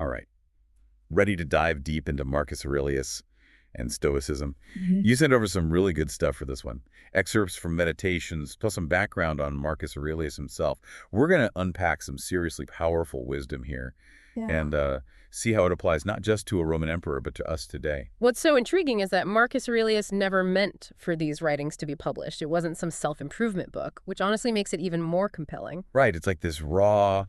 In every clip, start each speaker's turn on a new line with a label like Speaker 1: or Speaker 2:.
Speaker 1: All right. Ready to dive deep into Marcus Aurelius and Stoicism?
Speaker 2: Mhm.
Speaker 1: You sent over some really good stuff for this one. Excerpts from meditations, plus some background on Marcus Aurelius himself. We're going to unpack some seriously powerful wisdom here
Speaker 2: Yeah.
Speaker 1: and see how it applies not just to a Roman emperor, but to us today.
Speaker 3: What's so intriguing is that Marcus Aurelius never meant for these writings to be published. It wasn't some self-improvement book, which honestly makes it even more compelling.
Speaker 1: Right, it's like this raw,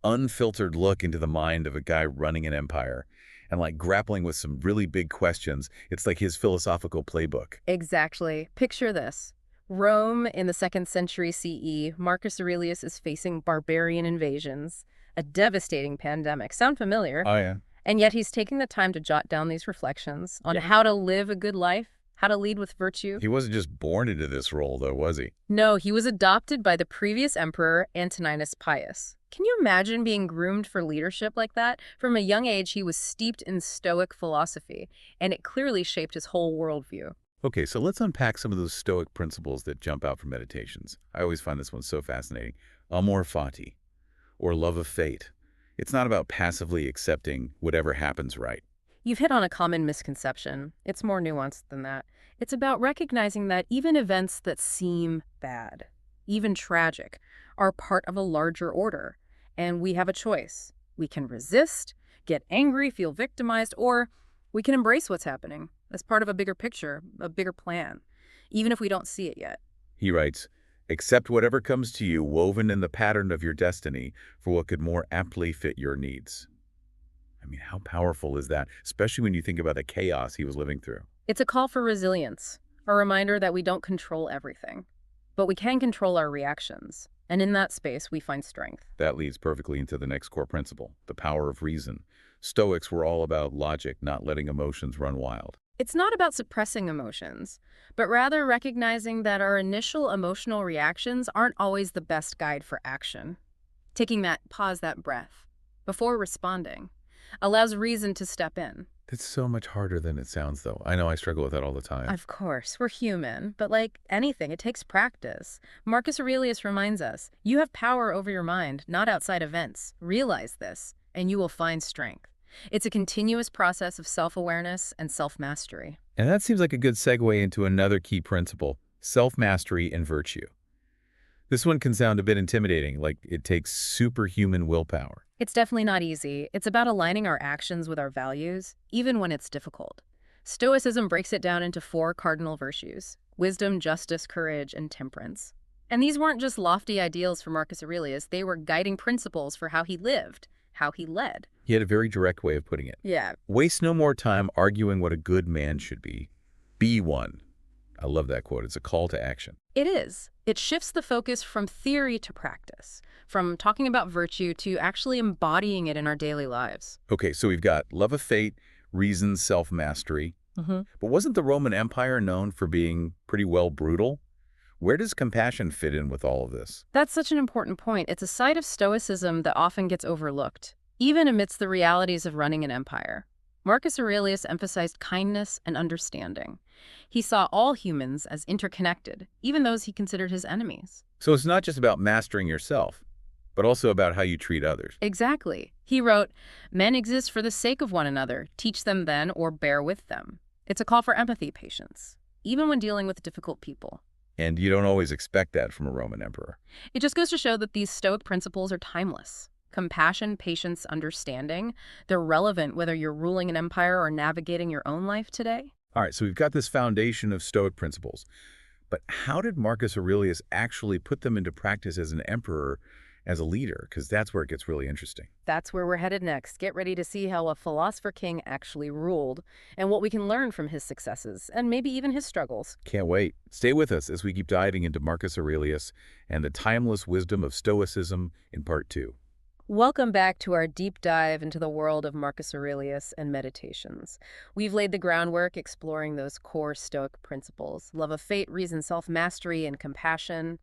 Speaker 1: unfiltered look into the mind of a guy running an empire and like grappling with some really big questions. It's like his philosophical playbook.
Speaker 3: Exactly. Picture this. Rome in the 2nd century CE, Marcus Aurelius is facing barbarian invasions, a devastating pandemic. Sound familiar?
Speaker 1: Oh, yeah.
Speaker 3: And yet he's taking the time to jot down these reflections on how to live a good life, how to lead with virtue.
Speaker 1: He wasn't just born into this role, though, was he?
Speaker 3: No, he was adopted by the previous emperor, Antoninus Pius. Can you imagine being groomed for leadership like that? From a young age, he was steeped in Stoic philosophy, and it clearly shaped his whole worldview.
Speaker 1: Okay, so let's unpack some of those Stoic principles that jump out from meditations. I always find this one so fascinating. Amor fati, or love of fate. It's not about passively accepting whatever happens, right?
Speaker 3: You've hit on a common misconception. It's more nuanced than that. It's about recognizing that even events that seem bad, even tragic, are part of a larger order. And we have a choice. We can resist, get angry, feel victimized, or we can embrace what's happening as part of a bigger picture, a bigger plan, even if we don't see it yet.
Speaker 1: He writes, accept whatever comes to you woven in the pattern of your destiny for what could more aptly fit your needs. I mean, how powerful is that, especially when you think about the chaos he was living through?
Speaker 3: It's a call for resilience, a reminder that we don't control everything, but we can control our reactions. And in that space, we find strength.
Speaker 1: That leads perfectly into the next core principle, the power of reason. Stoics were all about logic, not letting emotions run wild.
Speaker 3: It's not about suppressing emotions, but rather recognizing that our initial emotional reactions aren't always the best guide for action. Taking that pause, that breath, before responding, allows reason to step in.
Speaker 1: It's so much harder than it sounds, though. I know I struggle with that all the time.
Speaker 3: Of course, we're human, but like anything, it takes practice. Marcus Aurelius reminds us, you have power over your mind, not outside events. Realize this, and you will find strength. It's a continuous process of self-awareness and self-mastery.
Speaker 1: And that seems like a good segue into another key principle, self-mastery and virtue. This one can sound a bit intimidating, like it takes superhuman willpower.
Speaker 3: It's definitely not easy. It's about aligning our actions with our values, even when it's difficult. Stoicism breaks it down into 4 cardinal virtues: wisdom, justice, courage, and temperance. And these weren't just lofty ideals for Marcus Aurelius, they were guiding principles for how he lived, how he led.
Speaker 1: He had a very direct way of putting it.
Speaker 3: Yeah.
Speaker 1: Waste no more time arguing what a good man should be. Be one. I love that quote. It's a call to action.
Speaker 3: It is. It shifts the focus from theory to practice, from talking about virtue to actually embodying it in our daily lives.
Speaker 1: Okay, so we've got love of fate, reason, self-mastery. But wasn't the Roman Empire known for being pretty well brutal? Where does compassion fit in with all of this?
Speaker 3: That's such an important point. It's a side of Stoicism that often gets overlooked, even amidst the realities of running an empire. Marcus Aurelius emphasized kindness and understanding. He saw all humans as interconnected, even those he considered his enemies.
Speaker 1: So it's not just about mastering yourself, but also about how you treat others.
Speaker 3: Exactly. He wrote, "Men exist for the sake of one another. Teach them then or bear with them." It's a call for empathy, patience, even when dealing with difficult people.
Speaker 1: And you don't always expect that from a Roman emperor.
Speaker 3: It just goes to show that these Stoic principles are timeless. Compassion, patience, understanding, they're relevant whether you're ruling an empire or navigating your own life today.
Speaker 1: All right, so we've got this foundation of Stoic principles. But how did Marcus Aurelius actually put them into practice as an emperor, as a leader? Because that's where it gets really interesting.
Speaker 3: That's where we're headed next. Get ready to see how a philosopher-king actually ruled and what we can learn from his successes and maybe even his struggles.
Speaker 1: Can't wait. Stay with us as we keep diving into Marcus Aurelius and the timeless wisdom of Stoicism in Part 2.
Speaker 3: Welcome back to our deep dive into the world of Marcus Aurelius and meditations. We've laid the groundwork exploring those core Stoic principles: love of fate, reason, self-mastery, and compassion.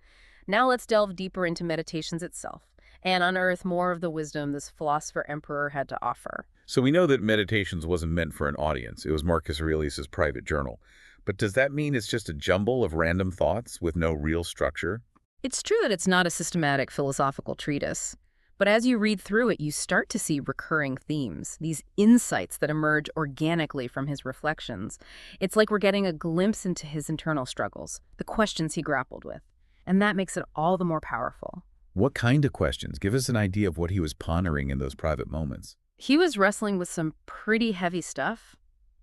Speaker 3: Now let's delve deeper into meditations itself and unearth more of the wisdom this philosopher-emperor had to offer.
Speaker 1: So we know that Meditations wasn't meant for an audience. It was Marcus Aurelius's private journal. But does that mean it's just a jumble of random thoughts with no real structure?
Speaker 3: It's true that it's not a systematic philosophical treatise, But as you read through it, you start to see recurring themes, these insights that emerge organically from his reflections. It's like we're getting a glimpse into his internal struggles, the questions he grappled with. And that makes it all the more powerful.
Speaker 1: What kind of questions? Give us an idea of what he was pondering in those private moments.
Speaker 3: He was wrestling with some pretty heavy stuff.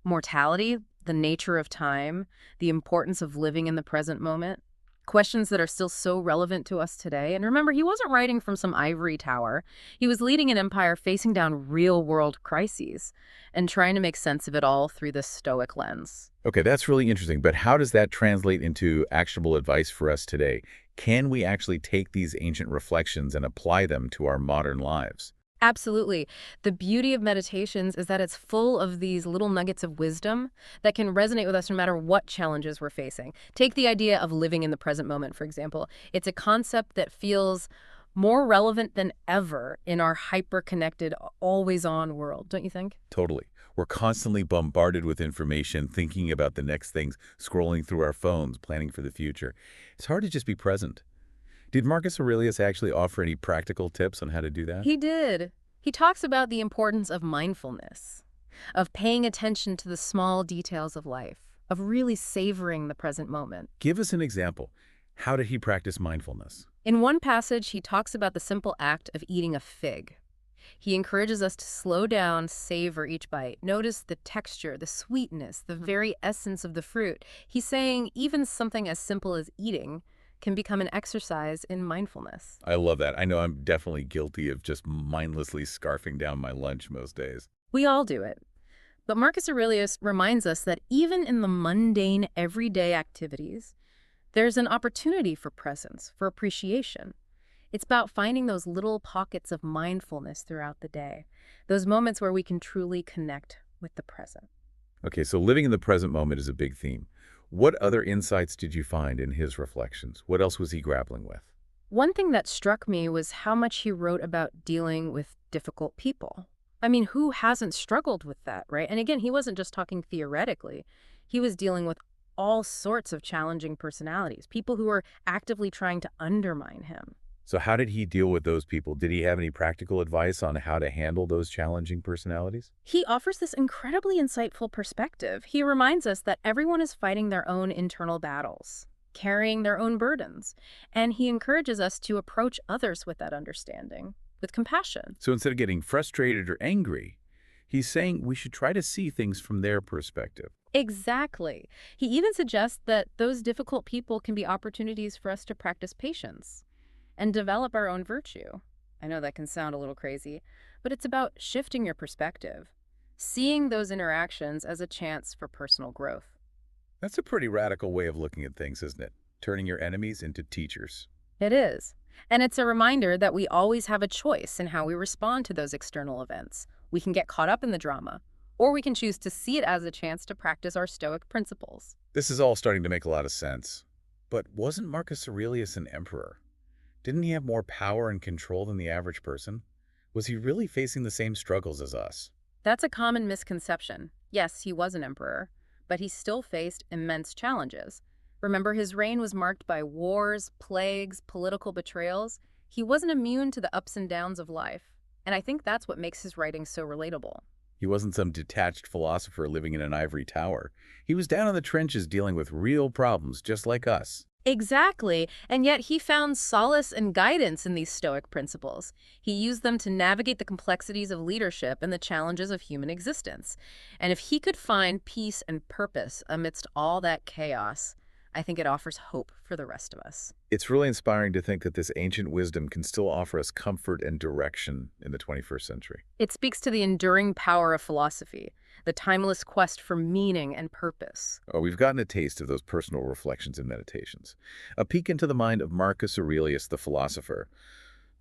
Speaker 3: Mortality, the nature of time, the importance of living in the present moment. Questions that are still so relevant to us today. And remember, he wasn't writing from some ivory tower. He was leading an empire facing down real-world crises and trying to make sense of it all through this Stoic lens.
Speaker 1: Okay, that's really interesting, but how does that translate into actionable advice for us today? Can we actually take these ancient reflections and apply them to our modern lives?
Speaker 3: Absolutely. The beauty of meditations is that it's full of these little nuggets of wisdom that can resonate with us no matter what challenges we're facing. Take the idea of living in the present moment, for example. It's a concept that feels more relevant than ever in our hyper-connected, always-on world, don't you think?
Speaker 1: Totally. We're constantly bombarded with information, thinking about the next things, scrolling through our phones, planning for the future. It's hard to just be present. Did Marcus Aurelius actually offer any practical tips on how to do that?
Speaker 3: He did. He talks about the importance of mindfulness, of paying attention to the small details of life, of really savoring the present moment.
Speaker 1: Give us an example. How did he practice mindfulness?
Speaker 3: In one passage, he talks about the simple act of eating a fig. He encourages us to slow down, savor each bite. Notice the texture, the sweetness, the very essence of the fruit. He's saying even something as simple as eating can become an exercise in mindfulness.
Speaker 1: I love that. I know I'm definitely guilty of just mindlessly scarfing down my lunch most days.
Speaker 3: We all do it. But Marcus Aurelius reminds us that even in the mundane, everyday activities, there's an opportunity for presence, for appreciation. It's about finding those little pockets of mindfulness throughout the day, those moments where we can truly connect with the present.
Speaker 1: Okay, so living in the present moment is a big theme. What other insights did you find in his reflections? What else was he grappling with?
Speaker 3: One thing that struck me was how much he wrote about dealing with difficult people. I mean, who hasn't struggled with that, right? And again, he wasn't just talking theoretically. He was dealing with all sorts of challenging personalities, people who were actively trying to undermine him.
Speaker 1: So how did he deal with those people? Did he have any practical advice on how to handle those challenging personalities?
Speaker 3: He offers this incredibly insightful perspective. He reminds us that everyone is fighting their own internal battles, carrying their own burdens, and he encourages us to approach others with that understanding, with compassion.
Speaker 1: So instead of getting frustrated or angry, he's saying we should try to see things from their perspective.
Speaker 3: Exactly. He even suggests that those difficult people can be opportunities for us to practice patience and develop our own virtue. I know that can sound a little crazy, but it's about shifting your perspective, seeing those interactions as a chance for personal growth.
Speaker 1: That's a pretty radical way of looking at things, isn't it? Turning your enemies into teachers.
Speaker 3: It is. And it's a reminder that we always have a choice in how we respond to those external events. We can get caught up in the drama, or we can choose to see it as a chance to practice our Stoic principles.
Speaker 1: This is all starting to make a lot of sense. But wasn't Marcus Aurelius an emperor? Didn't he have more power and control than the average person? Was he really facing the same struggles as us?
Speaker 3: That's a common misconception. Yes, he was an emperor, but he still faced immense challenges. Remember, his reign was marked by wars, plagues, political betrayals. He wasn't immune to the ups and downs of life, and I think that's what makes his writing so relatable.
Speaker 1: He wasn't some detached philosopher living in an ivory tower. He was down in the trenches dealing with real problems just like us.
Speaker 3: Exactly, and yet he found solace and guidance in these Stoic principles. He used them to navigate the complexities of leadership and the challenges of human existence. And if he could find peace and purpose amidst all that chaos, I think it offers hope for the rest of us.
Speaker 1: It's really inspiring to think that this ancient wisdom can still offer us comfort and direction in the 21st century.
Speaker 3: It speaks to the enduring power of philosophy, the timeless quest for meaning and purpose.
Speaker 1: Oh, we've gotten a taste of those personal reflections and meditations, a peek into the mind of Marcus Aurelius, the philosopher.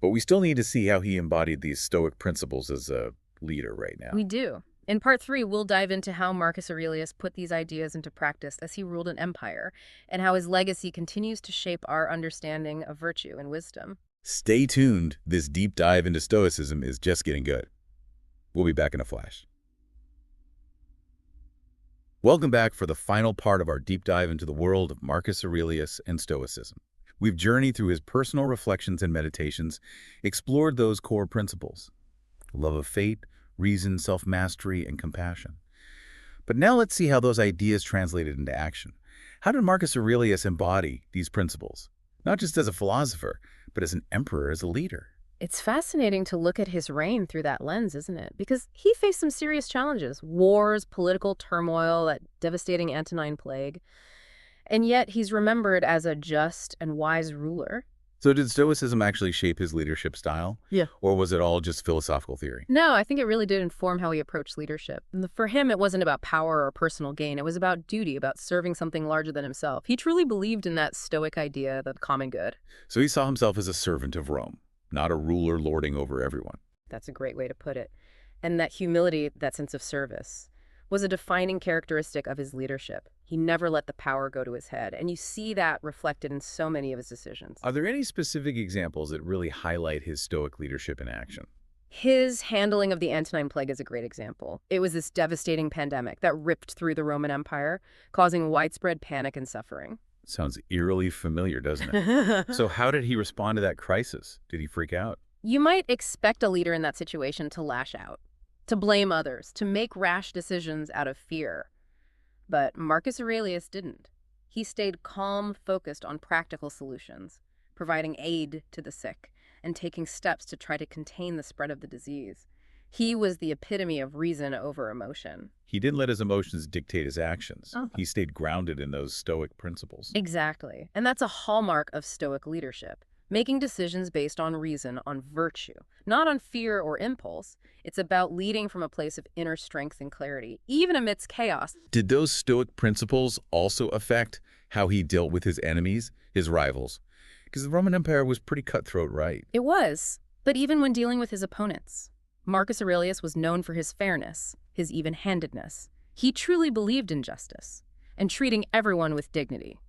Speaker 1: But we still need to see how he embodied these Stoic principles as a leader right now.
Speaker 3: We do. In part 3, we'll dive into how Marcus Aurelius put these ideas into practice as he ruled an empire, and how his legacy continues to shape our understanding of virtue and wisdom.
Speaker 1: Stay tuned. This deep dive into Stoicism is just getting good. We'll be back in a flash. Welcome back for the final part of our deep dive into the world of Marcus Aurelius and Stoicism. We've journeyed through his personal reflections and meditations, explored those core principles: love of fate, reason, self-mastery, and compassion. But now let's see how those ideas translated into action. How did Marcus Aurelius embody these principles? Not just as a philosopher, but as an emperor, as a leader.
Speaker 3: It's fascinating to look at his reign through that lens, isn't it? Because he faced some serious challenges: wars, political turmoil, that devastating Antonine Plague. And yet he's remembered as a just and wise ruler.
Speaker 1: So did Stoicism actually shape his leadership style?
Speaker 3: Yeah.
Speaker 1: Or was it all just philosophical theory?
Speaker 3: No, I think it really did inform how he approached leadership. For him, it wasn't about power or personal gain. It was about duty, about serving something larger than himself. He truly believed in that Stoic idea, the common good.
Speaker 1: So he saw himself as a servant of Rome, not a ruler lording over everyone.
Speaker 3: That's a great way to put it. And that humility, that sense of service, was a defining characteristic of his leadership. He never let the power go to his head, and you see that reflected in so many of his decisions.
Speaker 1: Are there any specific examples that really highlight his Stoic leadership in action?
Speaker 3: His handling of the Antonine Plague is a great example. It was this devastating pandemic that ripped through the Roman Empire, causing widespread panic and suffering.
Speaker 1: Sounds eerily familiar, doesn't it? So how did he respond to that crisis? Did he freak out?
Speaker 3: You might expect a leader in that situation to lash out, to blame others, to make rash decisions out of fear. But Marcus Aurelius didn't. He stayed calm, focused on practical solutions, providing aid to the sick, and taking steps to try to contain the spread of the disease. He was the epitome of reason over emotion.
Speaker 1: He didn't let his emotions dictate his actions.
Speaker 3: Oh.
Speaker 1: He stayed grounded in those Stoic principles.
Speaker 3: Exactly. And that's a hallmark of Stoic leadership. Making decisions based on reason, on virtue, not on fear or impulse. It's about leading from a place of inner strength and clarity, even amidst chaos.
Speaker 1: Did those Stoic principles also affect how he dealt with his enemies, his rivals? Because the Roman Empire was pretty cutthroat, right?
Speaker 3: It was. But even when dealing with his opponents, Marcus Aurelius was known for his fairness, his even-handedness. He truly believed in justice and treating everyone with dignity,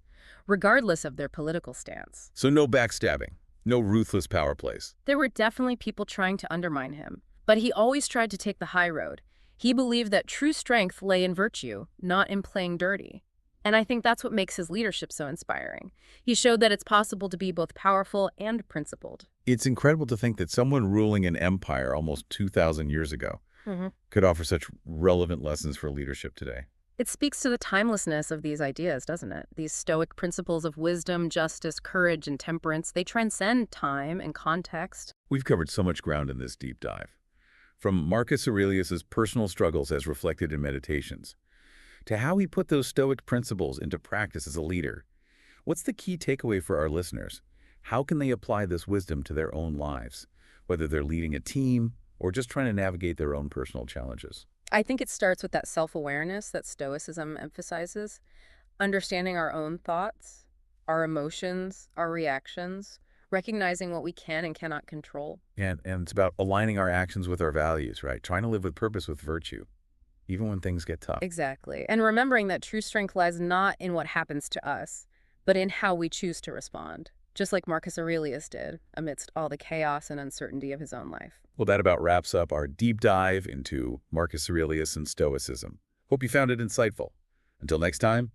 Speaker 3: regardless of their political stance.
Speaker 1: So no backstabbing, no ruthless power plays.
Speaker 3: There were definitely people trying to undermine him, but he always tried to take the high road. He believed that true strength lay in virtue, not in playing dirty. And I think that's what makes his leadership so inspiring. He showed that it's possible to be both powerful and principled.
Speaker 1: It's incredible to think that someone ruling an empire almost 2,000 years ago could offer such relevant lessons for leadership today.
Speaker 3: It speaks to the timelessness of these ideas, doesn't it? These Stoic principles of wisdom, justice, courage, and temperance, they transcend time and context.
Speaker 1: We've covered so much ground in this deep dive. From Marcus Aurelius's personal struggles as reflected in meditations, to how he put those Stoic principles into practice as a leader. What's the key takeaway for our listeners? How can they apply this wisdom to their own lives, whether they're leading a team or just trying to navigate their own personal challenges?
Speaker 3: I think it starts with that self-awareness that Stoicism emphasizes, understanding our own thoughts, our emotions, our reactions, recognizing what we can and cannot control.
Speaker 1: And it's about aligning our actions with our values, right? Trying to live with purpose, with virtue, even when things get tough.
Speaker 3: Exactly. And remembering that true strength lies not in what happens to us, but in how we choose to respond, just like Marcus Aurelius did amidst all the chaos and uncertainty of his own life.
Speaker 1: Well, that about wraps up our deep dive into Marcus Aurelius and Stoicism. Hope you found it insightful. Until next time,